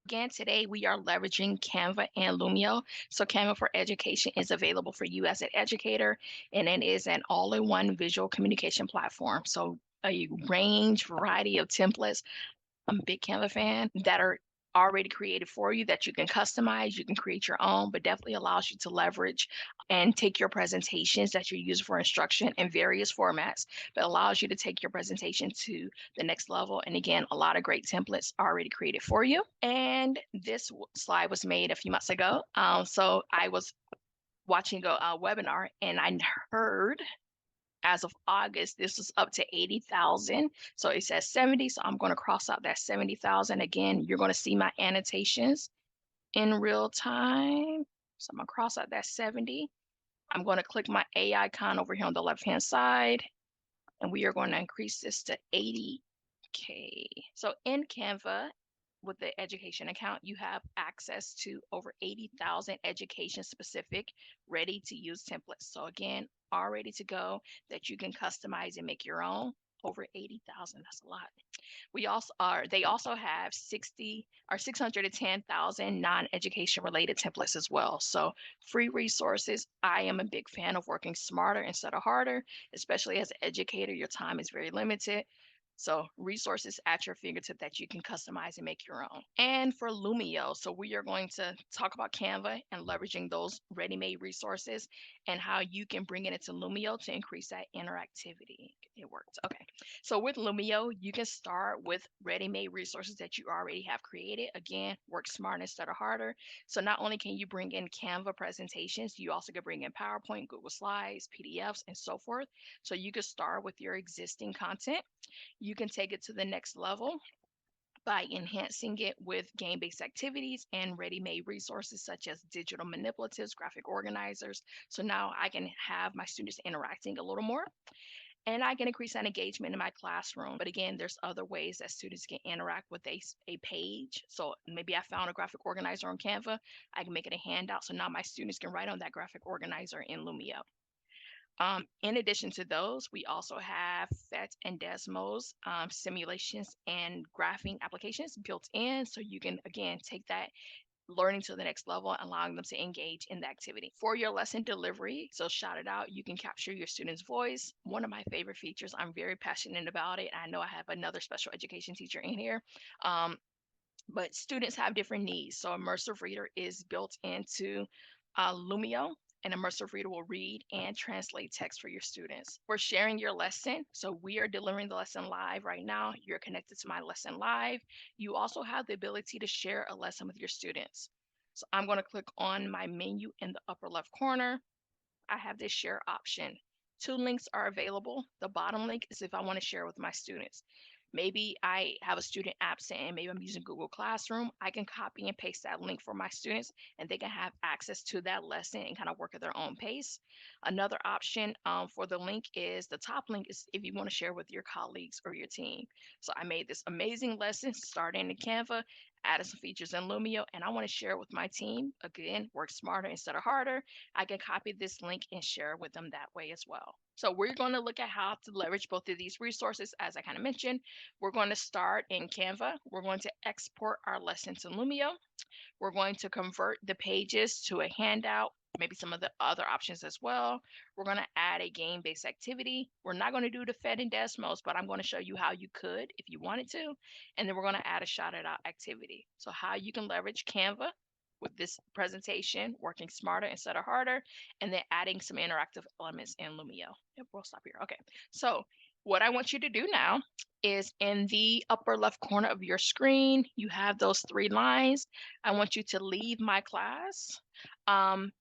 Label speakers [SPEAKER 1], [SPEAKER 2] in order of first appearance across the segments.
[SPEAKER 1] Again, today we are leveraging Canva and Lumio. So Canva for Education is available for you as an educator, and it is an all-in-one visual communication platform. So a variety of templates. I'm a big Canva fan that are already created for you that you can customize. You can create your own, but definitely allows you to leverage and take your presentations that you use for instruction in various formats, but allows you to take your presentation to the next level. And again, a lot of great templates already created for you. And this slide was made a few months ago. So I was watching a webinar and I heard as of August, this is up to 80,000. So it says 70. So I'm going to cross out that 70,000. Again, you're going to see my annotations in real time. So I'm going to cross out that 70. I'm going to click my A icon over here on the left-hand side, and we are going to increase this to 80K. So in Canva, with the education account, you have access to over 80,000 education specific ready to use templates. So again, all ready to go that you can customize and make your own. Over 80,000, that's a lot. They also have 60 or 610,000 non-education related templates as well. So free resources. I am a big fan of working smarter instead of harder, especially as an educator, your time is very limited. So resources at your fingertip that you can customize and make your own. And for Lumio, so we are going to talk about Canva and leveraging those ready-made resources and how you can bring it into Lumio to increase that interactivity. It works. Okay. So with Lumio, you can start with ready-made resources that you already have created. Again, work smart instead of harder. So not only can you bring in Canva presentations, you also can bring in PowerPoint, Google Slides, PDFs, and so forth. So you can start with your existing content. You can take it to the next level by enhancing it with game-based activities and ready-made resources such as digital manipulatives, graphic organizers. So now I can have my students interacting a little more and I can increase that engagement in my classroom. But again, there's other ways that students can interact with a page. So maybe I found a graphic organizer on Canva. I can make it a handout. So now my students can write on that graphic organizer in Lumio. In addition to those, we also have PhET and Desmos simulations and graphing applications built in. So you can, again, take that learning to the next level, allowing them to engage in the activity. For your lesson delivery, so shout it out, you can capture your student's voice. One of my favorite features, I'm very passionate about it. I know I have another special education teacher in here. But students have different needs. So Immersive Reader is built into Lumio. An immersive reader will read and translate text for your students. For sharing your lesson, so we are delivering the lesson live right now. You're connected to my lesson live. You also have the ability to share a lesson with your students. So I'm going to click on my menu in the upper left corner. I have this share option. Two links are available. The bottom link is if I want to share with my students. Maybe I have a student absent and maybe I'm using Google Classroom. I can copy and paste that link for my students and they can have access to that lesson and kind of work at their own pace. Another option for the link is the top link is if you want to share with your colleagues or your team. So I made this amazing lesson starting in Canva, added some features in Lumio, and I want to share it with my team. Again, work smarter instead of harder. I can copy this link and share with them that way as well. So we're going to look at how to leverage both of these resources, as I kind of mentioned. We're going to start in Canva. We're going to export our lesson to Lumio. We're going to convert the pages to a handout, maybe some of the other options as well. We're going to add a game-based activity. We're not going to do the PhET and Desmos, but I'm going to show you how you could if you wanted to. And then we're going to add a shout it out activity. So how you can leverage Canva with this presentation, working smarter instead of harder, and then adding some interactive elements in Lumio. Yep, we'll stop here. Okay, so what I want you to do now is in the upper left corner of your screen, you have those three lines. I want you to leave my class. And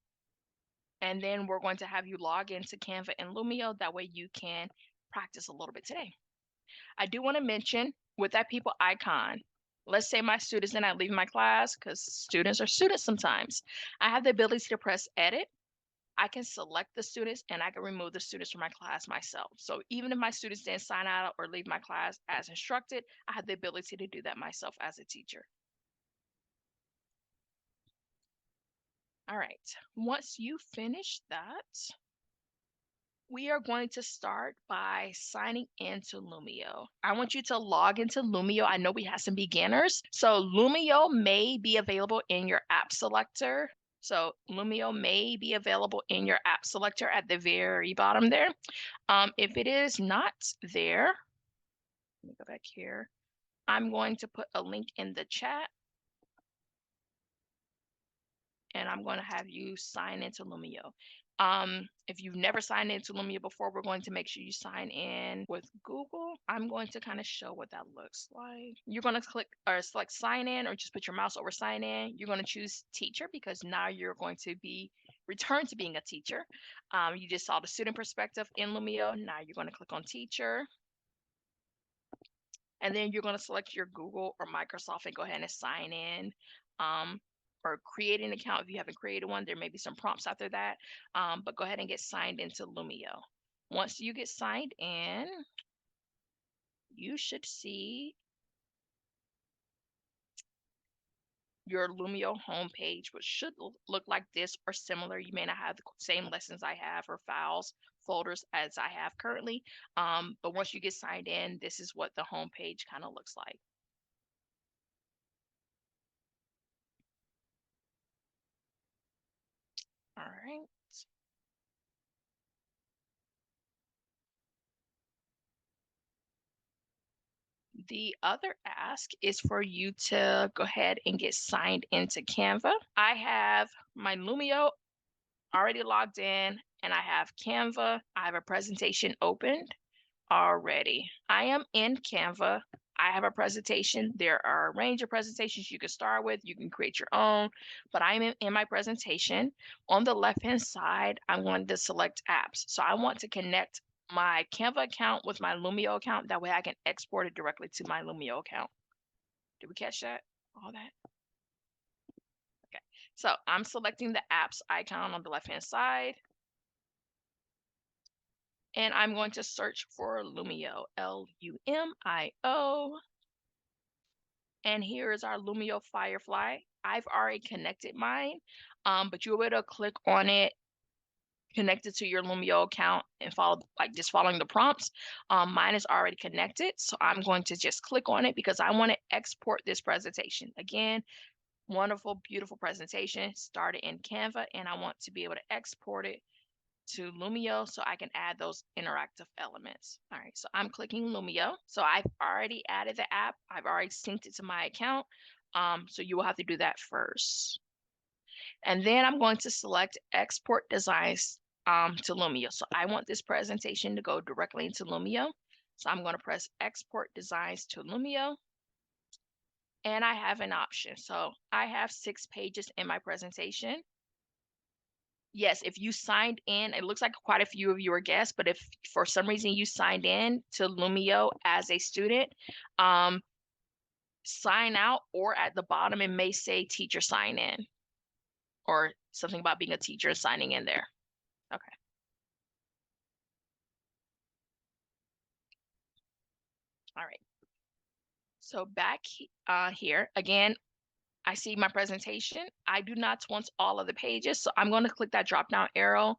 [SPEAKER 1] then we're going to have you log into Canva and Lumio. That way you can practice a little bit today. I do want to mention with that people icon, let's say my students and I leave my class because students are students sometimes. I have the ability to press edit. I can select the students and I can remove the students from my class myself. So even if my students didn't sign out or leave my class as instructed, I have the ability to do that myself as a teacher. All right, once you finish that, We are going to start by signing into Lumio. I want you to log into Lumio. I know we have some beginners. So Lumio may be available in your app selector. So Lumio may be available in your app selector at the very bottom there. If it is not there, let me go back here. I'm going to put a link in the chat and I'm going to have you sign into Lumio. If you've never signed into Lumio before, we're going to make sure you sign in with Google. I'm going to kind of show what that looks like. You're going to click or select sign in or just put your mouse over sign in. You're going to choose teacher because now you're going to be returned to being a teacher. You just saw the student perspective in Lumio. Now you're going to click on teacher. And then you're going to select your Google or Microsoft and go ahead and sign in. Or create an account if you haven't created one. There may be some prompts after that, but go ahead and get signed into Lumio. Once you get signed in, you should see your Lumio homepage, which should look like this or similar. You may not have the same lessons I have or files, folders as I have currently, but once you get signed in, this is what the homepage kind of looks like. All right. The other ask is for you to go ahead and get signed into Canva. I have my Lumio already logged in and I have Canva. I have a presentation opened already. I am in Canva. I have a presentation. There are a range of presentations you can start with. You can create your own, but I'm in my presentation. On the left-hand side, I wanted to select apps. So I want to connect my Canva account with my Lumio account. That way I can export it directly to my Lumio account. Did we catch that? All that? Okay. So I'm selecting the apps icon on the left-hand side. And I'm going to search for Lumio, Lumio. And here is our Lumio Firefly. I've already connected mine, but you'll be able to click on it, connect it to your Lumio account and follow, like just following the prompts. Mine is already connected, so I'm going to just click on it because I want to export this presentation. Again, wonderful, beautiful presentation started in Canva, and I want to be able to export it to Lumio so I can add those interactive elements. All right, so I'm clicking Lumio. So I've already added the app. I've already synced it to my account. So you will have to do that first. And then I'm going to select Export Designs to Lumio. So I want this presentation to go directly into Lumio. So I'm going to press Export Designs to Lumio. And I have an option. So I have 6 pages in my presentation. Yes, if you signed in, it looks like quite a few of you are guests, but if for some reason you signed in to Lumio as a student, sign out, or at the bottom it may say teacher sign in or something about being a teacher signing in there. Okay. All right. So back here, again, I see my presentation. I do not want all of the pages, so I'm going to click that drop down arrow,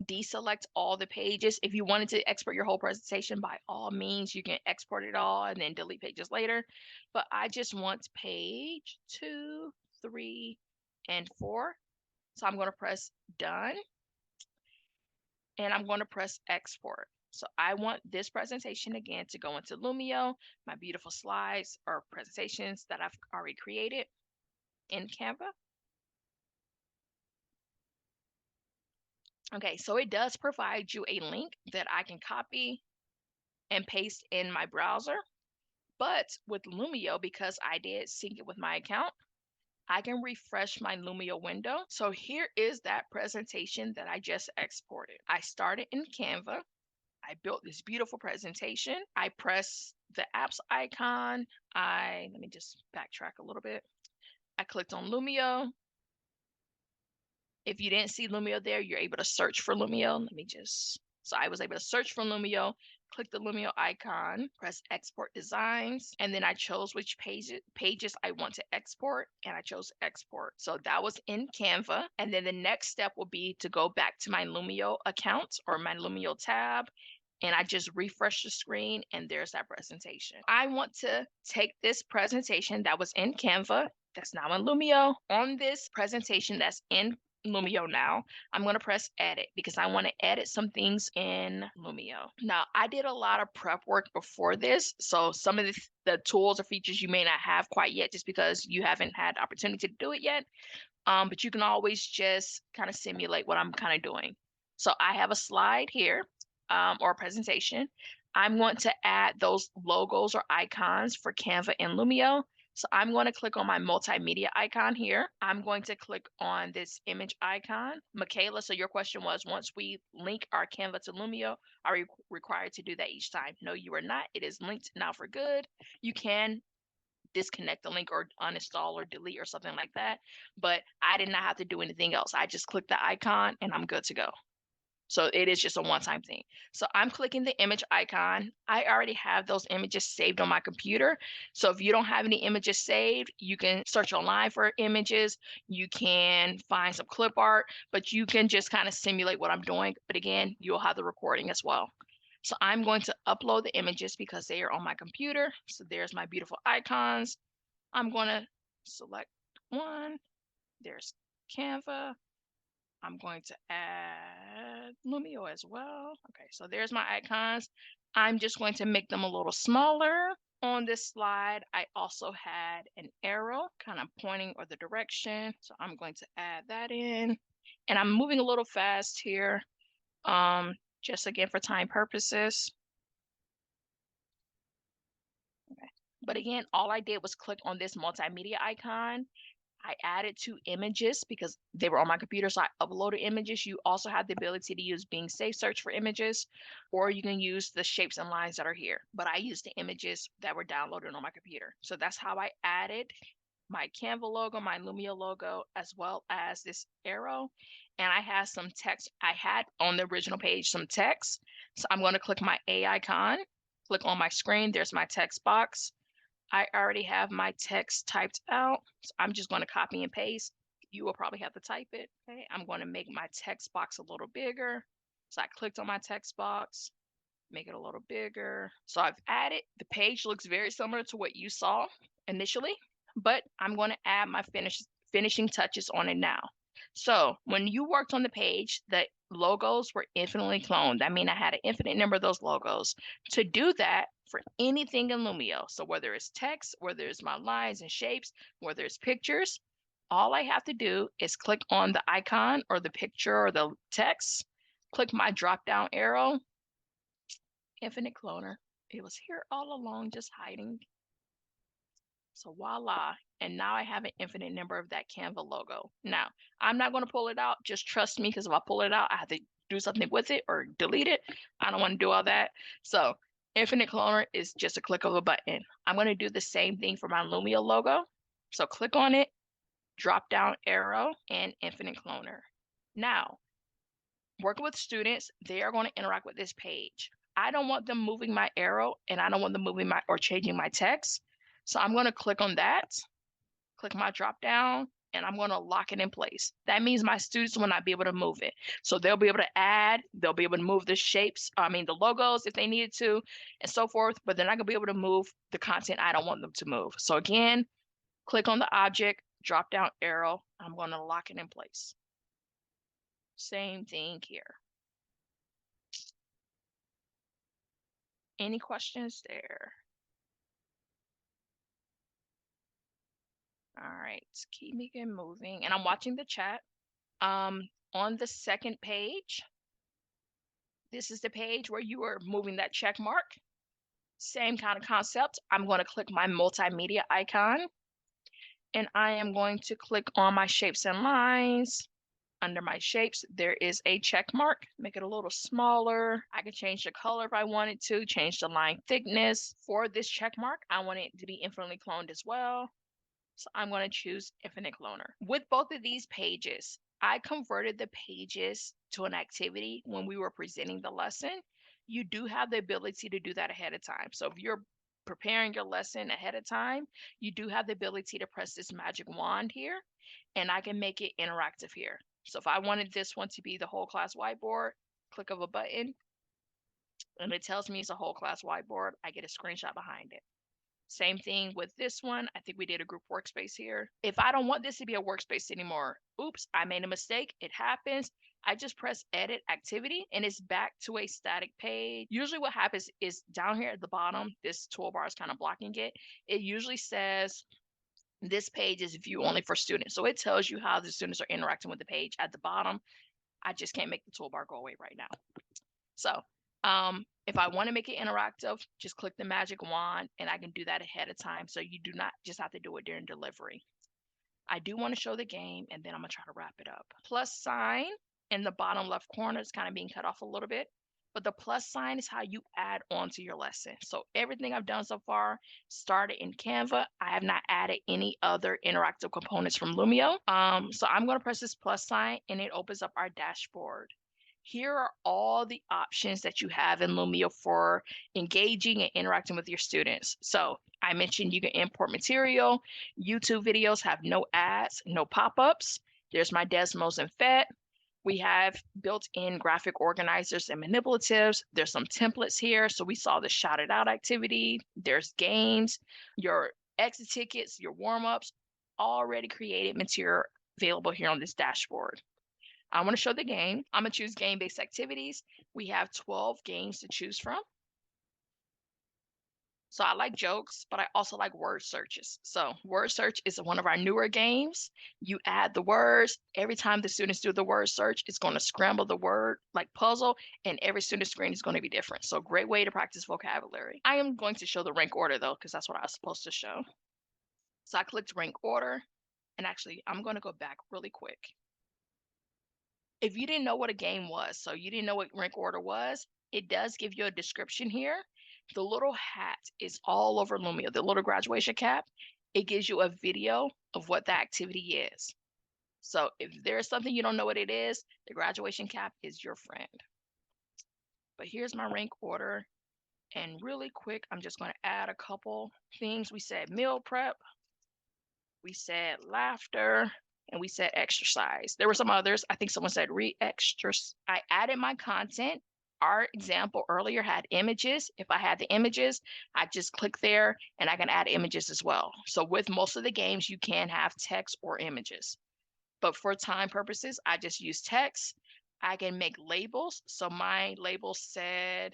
[SPEAKER 1] deselect all the pages. If you wanted to export your whole presentation, by all means, you can export it all and then delete pages later. But I just want page 2, 3, and 4. So I'm going to press done and I'm going to press export. So I want this presentation again to go into Lumio, my beautiful slides or presentations that I've already created in Canva. Okay, so it does provide you a link that I can copy and paste in my browser. But with Lumio, because I did sync it with my account, I can refresh my Lumio window. So here is that presentation that I just exported. I started in Canva. I built this beautiful presentation. I pressed the apps icon. Let me just backtrack a little bit. I clicked on Lumio. If you didn't see Lumio there, you're able to search for Lumio. Let me just So I was able to search for Lumio, click the Lumio icon, press export designs, and then I chose which pages I want to export, and I chose export. So that was in Canva. And then the next step will be to go back to my Lumio account or my Lumio tab, and I just refresh the screen, and there's that presentation. I want to take this presentation that was in Canva, that's now in Lumio, on this presentation that's in Lumio now, I'm going to press edit because I want to edit some things in Lumio. Now, I did a lot of prep work before this, so some of the tools or features you may not have quite yet just because you haven't had the opportunity to do it yet. But you can always just kind of simulate what I'm kind of doing. So I have a slide here or a presentation. I'm going to add those logos or icons for Canva and Lumio. So I'm going to click on my multimedia icon here. I'm going to click on this image icon. Michaela, so your question was, once we link our Canva to Lumio, are we required to do that each time? No, you are not. It is linked now for good. You can disconnect the link or uninstall or delete or something like that, but I did not have to do anything else. I just clicked the icon and I'm good to go. So it is just a one-time thing. So I'm clicking the image icon. I already have those images saved on my computer. So if you don't have any images saved, you can search online for images. You can find some clip art, but you can just kind of simulate what I'm doing. But again, you'll have the recording as well. So I'm going to upload the images because they are on my computer. So there's my beautiful icons. I'm going to select one. There's Canva. I'm going to add Lumio as well. Okay, so there's my icons. I'm just going to make them a little smaller. On this slide, I also had an arrow kind of pointing or the direction. So I'm going to add that in. And I'm moving a little fast here, just again for time purposes. Okay. But again, all I did was click on this multimedia icon. I added 2 images because they were on my computer, so I uploaded images. You also have the ability to use Bing Safe Search for images, or you can use the shapes and lines that are here. But I used the images that were downloaded on my computer. So that's how I added my Canva logo, my Lumio logo, as well as this arrow. And I have some text. I had on the original page some text. So I'm going to click my A icon, click on my screen. There's my text box. I already have my text typed out, so I'm just going to copy and paste. You will probably have to type it. Okay, I'm going to make my text box a little bigger. So I clicked on my text box, make it a little bigger. So I've added, the page looks very similar to what you saw initially, but I'm going to add my finishing touches on it now. So when you worked on the page, the logos were infinitely cloned. I mean, I had an infinite number of those logos. To do that for anything in Lumio, so whether it's text, whether it's my lines and shapes, whether it's pictures, all I have to do is click on the icon or the picture or the text, click my drop down arrow, infinite cloner. It was here all along, just hiding. So voila, and now I have an infinite number of that Canva logo. Now, I'm not going to pull it out. Just trust me, because if I pull it out, I have to do something with it or delete it. I don't want to do all that. So infinite cloner is just a click of a button. I'm going to do the same thing for my Lumio logo. So click on it, drop down arrow, and infinite cloner. Now, working with students, they are going to interact with this page. I don't want them moving my arrow, and I don't want them moving my or changing my text. So I'm going to click on that, click my drop down, and I'm going to lock it in place. That means my students will not be able to move it. So they'll be able to add, they'll be able to move the shapes, the logos if they needed to, and so forth, but they're not going to be able to move the content I don't want them to move. So again, click on the object, drop down arrow, I'm going to lock it in place. Same thing here. Any questions there? All right, keep me moving. And I'm watching the chat. On the second page, this is the page where you are moving that check mark. Same kind of concept. I'm going to click my multimedia icon, and I am going to click on my shapes and lines. Under my shapes, there is a check mark. Make it a little smaller. I can change the color if I wanted to, change the line thickness. For this check mark, I want it to be infinitely cloned as well. So I'm going to choose infinite cloner. With both of these pages, I converted the pages to an activity when we were presenting the lesson. You do have the ability to do that ahead of time. So if you're preparing your lesson ahead of time, you do have the ability to press this magic wand here, and I can make it interactive here. So if I wanted this one to be the whole class whiteboard, click of a button, and it tells me it's a whole class whiteboard. I get a screenshot behind it. Same thing with this one. I think we did a group workspace here. If I don't want this to be a workspace anymore, oops, I made a mistake. It happens. I just press edit activity and it's back to a static page. Usually what happens is down here at the bottom, this toolbar is kind of blocking it. It usually says this page is view only for students. So it tells you how the students are interacting with the page at the bottom. I just can't make the toolbar go away right now. So if I want to make it interactive, just click the magic wand and I can do that ahead of time. So you do not just have to do it during delivery. I do want to show the game and then I'm going to try to wrap it up. Plus sign in the bottom left corner is kind of being cut off a little bit, but the plus sign is how you add on to your lesson. So everything I've done so far started in Canva. I have not added any other interactive components from Lumio. So I'm going to press this plus sign and it opens up our dashboard. Here are all the options that you have in Lumio for engaging and interacting with your students. So I mentioned you can import material. YouTube videos have no ads, no pop-ups. There's my Desmos and FET. We have built-in graphic organizers and manipulatives. There's some templates here. So we saw the shout it out activity. There's games, your exit tickets, your warm-ups, already created material available here on this dashboard. I want to show the game. I'm going to choose game-based activities. We have 12 games to choose from. So I like jokes, but I also like word searches. So word search is one of our newer games. You add the words. Every time the students do the word search, it's going to scramble the word like puzzle, and every student's screen is going to be different. So great way to practice vocabulary. I am going to show the rank order though, because that's what I was supposed to show. So I clicked rank order, and actually I'm going to go back really quick. If you didn't know what a game was, so you didn't know what rank order was, it does give you a description here. The little hat is all over Lumio, the little graduation cap. It gives you a video of what the activity is. So if there's something you don't know what it is, the graduation cap is your friend. But here's my rank order. And really quick, I'm just going to add a couple things. We said meal prep. We said laughter. And we said exercise. There were some others. I think someone said re-extras. I added my content. Our example earlier had images. If I had the images, I just click there and I can add images as well. So with most of the games, you can have text or images. But for time purposes, I just use text. I can make labels. So my label said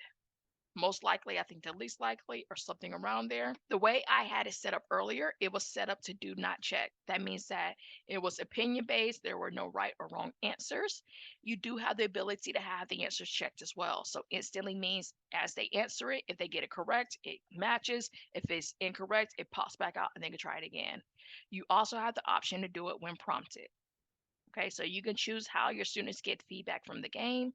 [SPEAKER 1] most likely, I think the least likely, or something around there. The way I had it set up earlier, it was set up to do not check. That means that it was opinion based. There were no right or wrong answers. You do have the ability to have the answers checked as well. So instantly means as they answer it, if they get it correct, it matches. If it's incorrect, it pops back out and they can try it again. You also have the option to do it when prompted. Okay, so you can choose how your students get feedback from the game.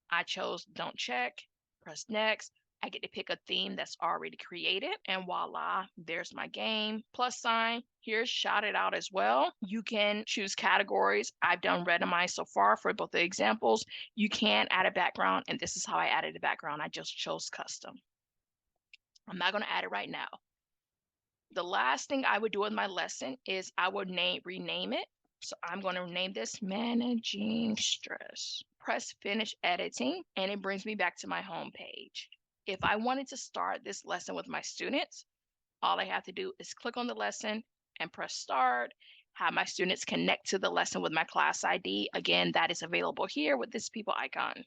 [SPEAKER 1] I chose don't check. Press next. I get to pick a theme that's already created, and voila, there's my game. Plus sign, here's shout it out as well. You can choose categories. I've done randomized so far for both the examples. You can add a background, and this is how I added the background. I just chose custom. I'm not going to add it right now. The last thing I would do in my lesson is I would rename it. So I'm going to name this Managing Stress. Press finish editing, and it brings me back to my home page. If I wanted to start this lesson with my students, all I have to do is click on the lesson and press start, have my students connect to the lesson with my class ID. Again, that is available here with this people icon.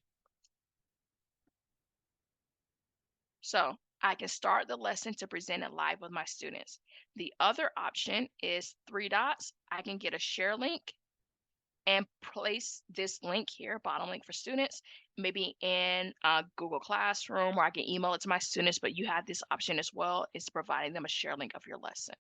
[SPEAKER 1] So I can start the lesson to present it live with my students. The other option is 3 dots. I can get a share link and place this link here, bottom link for students, maybe in Google Classroom, or I can email it to my students, but you have this option as well, is providing them a share link of your lesson.